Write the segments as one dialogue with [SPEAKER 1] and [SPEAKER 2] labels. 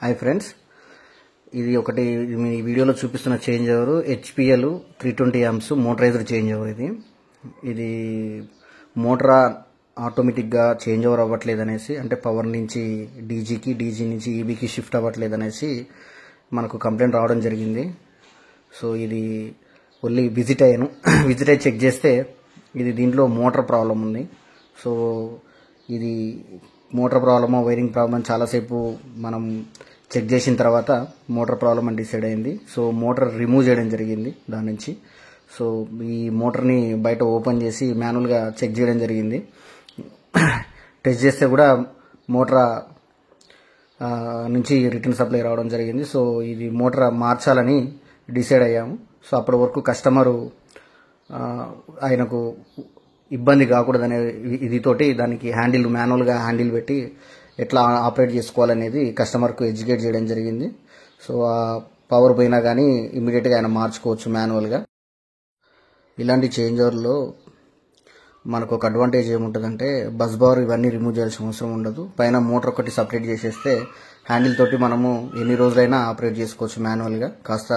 [SPEAKER 1] Hi friends, ఇది ఒకటి మీ వీడియోలో చూపిస్తున్న change over HPL 320 amps motorised change over. ఇది మోటార్ ఆటోమేటిక్గా చేంజ్ ఓవర్ అవ్వట్లేదు అనేసి, అంటే పవర్ నుంచి డీజీకి, డీజీ నుంచి ఈబీకి షిఫ్ట్ అవ్వట్లేదు అనేసి మనకు కంప్లైంట్ రావడం జరిగింది. సో ఇది ఓన్లీ విజిట్ అయ్యాను. విజిట్ అయ్యి చెక్ చేస్తే ఇది దీంట్లో మోటార్ ప్రాబ్లం ఉంది. సో ఇది మోటార్ ప్రాబ్లమో వైరింగ్ ప్రాబ్లమ్ చాలాసేపు మనం చెక్ చేసిన తర్వాత మోటార్ ప్రాబ్లం అని డిసైడ్ అయింది. సో మోటార్ రిమూవ్ చేయడం జరిగింది దాని నుంచి. సో ఈ మోటార్ని బయట ఓపెన్ చేసి మాన్యువల్గా చెక్ చేయడం జరిగింది. టెస్ట్ చేస్తే కూడా మోటార్ నుంచి రిటర్న్ సప్లై రావడం జరిగింది. సో ఇది మోటార్ మార్చాలని డిసైడ్ అయ్యాము. సో అప్పటి వరకు కస్టమరు ఆయనకు ఇబ్బంది కాకూడదనే ఇదితోటి దానికి హ్యాండిల్ మాన్యువల్గా హ్యాండిల్ పెట్టి ఎట్లా ఆపరేట్ చేసుకోవాలనేది కస్టమర్కు ఎడ్యుకేట్ చేయడం జరిగింది. సో ఆ పవర్ పోయినా కానీ ఇమీడియట్గా ఆయన మార్చుకోవచ్చు మాన్యువల్గా. ఇలాంటి చేంజ్ ఓవర్లో మనకు ఒక అడ్వాంటేజ్ ఏముంటుందంటే బస్ బార్ ఇవన్నీ రిమూవ్ చేయాల్సిన అవసరం ఉండదు. పైన మోటార్ ఒకటి సపరేట్ చేసేస్తే హ్యాండిల్ తోటి మనము ఎన్ని రోజులైనా ఆపరేట్ చేసుకోవచ్చు మాన్యువల్గా. కాస్త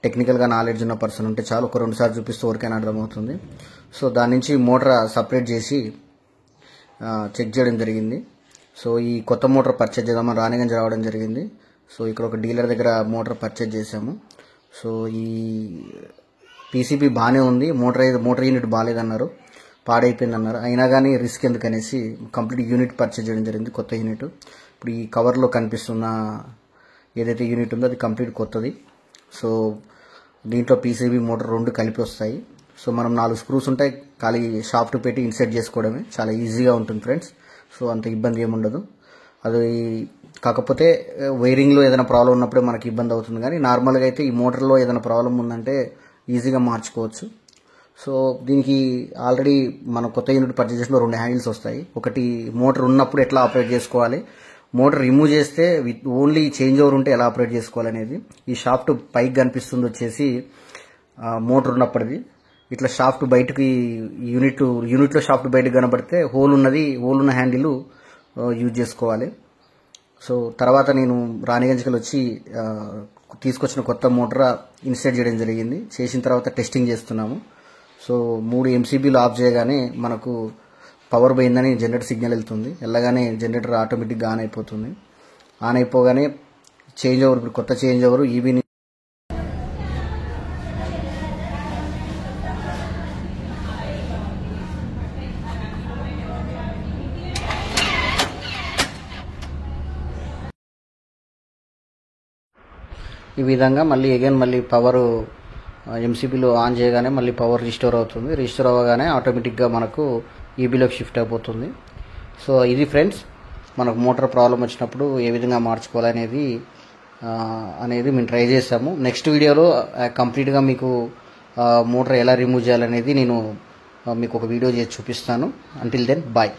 [SPEAKER 1] టెక్నికల్గా నాలెడ్జ్ ఉన్న పర్సన్ ఉంటే చాలు, ఒక 2 సార్లు చూపిస్తే ఎవరికైనా అర్థమవుతుంది. సో దాని నుంచి మోటార్ సపరేట్ చేసి చెక్ చేయడం జరిగింది. సో ఈ కొత్త మోటార్ పర్చేజ్ చేద్దామని రాణిగంజ్ రావడం జరిగింది. సో ఇక్కడ ఒక డీలర్ దగ్గర మోటార్ పర్చేజ్ చేసాము. సో ఈ పీసీబీ బాగానే ఉంది, మోటార్ యూనిట్ బాగాలేదన్నారు, పాడైపోయిందన్నారు. అయినా కానీ రిస్క్ ఎందుకనేసి కంప్లీట్ యూనిట్ పర్చేజ్ చేయడం జరిగింది, కొత్త యూనిట్. ఇప్పుడు ఈ కవర్లో కనిపిస్తున్న ఏదైతే యూనిట్ ఉందో అది కంప్లీట్ కొత్తది. సో దీంట్లో పీసీబీ మోటార్ 2 కలిపి వస్తాయి. సో మనం 4 స్క్రూస్ ఉంటాయి, ఖాళీ షాఫ్ట్ పెట్టి ఇన్సర్ట్ చేసుకోవడమే, చాలా ఈజీగా ఉంటుంది ఫ్రెండ్స్. సో అంత ఇబ్బంది ఏముండదు. అది కాకపోతే వైరింగ్లో ఏదైనా ప్రాబ్లం ఉన్నప్పుడే మనకి ఇబ్బంది అవుతుంది, కానీ నార్మల్గా అయితే ఈ మోటార్లో ఏదైనా ప్రాబ్లం ఉందంటే ఈజీగా మార్చుకోవచ్చు. సో దీనికి ఆల్రెడీ మనం కొత్త యూనిట్ పర్చేజ్ చేసిన 2 హ్యాండిల్స్ వస్తాయి. ఒకటి మోటార్ ఉన్నప్పుడు ఎట్లా ఆపరేట్ చేసుకోవాలి, మోటార్ రిమూవ్ చేస్తే ఓన్లీ చేంజ్ ఓవర్ ఉంటే ఎలా ఆపరేట్ చేసుకోవాలనేది. ఈ షాఫ్ట్ పైకి కనిపిస్తుంది వచ్చేసి మోటార్ ఉన్నప్పటిది. ఇట్లా షాఫ్ట్ బయటకి యూనిట్లో షాఫ్ట్ బయటకు కనబడితే హోల్ ఉన్న హ్యాండిల్ యూజ్ చేసుకోవాలి. సో తర్వాత నేను రాణిగంజ్కి వచ్చి తీసుకొచ్చిన కొత్త మోటార్ ఇన్స్టాల్ చేయడం జరిగింది. చేసిన తర్వాత టెస్టింగ్ చేస్తున్నాము. సో 3 MCBలు ఆఫ్ చేయగానే మనకు పవర్ పోయిందని జనరేటర్ సిగ్నల్ వెళ్తుంది. వెళ్ళగానే జనరేటర్ ఆటోమేటిక్గా ఆన్ అయిపోతుంది. ఆన్ అయిపోగానే చేంజ్ ఓవర్, ఇప్పుడు కొత్త చేంజ్ ఓవర్ ఈబీని ఈ విధంగా మళ్ళీ పవర్ ఎంసీబీలో ఆన్ చేయగానే మళ్ళీ పవర్ రిస్టోర్ అవుతుంది. రిస్టోర్ అవ్వగానే ఆటోమేటిక్గా మనకు ఈబీలోకి షిఫ్ట్ అయిపోతుంది. సో ఇది ఫ్రెండ్స్, మనకు మోటార్ ప్రాబ్లం వచ్చినప్పుడు ఏ విధంగా మార్చుకోవాలనేది మేము ట్రై చేసాము. నెక్స్ట్ వీడియోలో కంప్లీట్గా మీకు మోటార్ ఎలా రిమూవ్ చేయాలనేది నేను మీకు ఒక వీడియో చేసి చూపిస్తాను. Until then bye.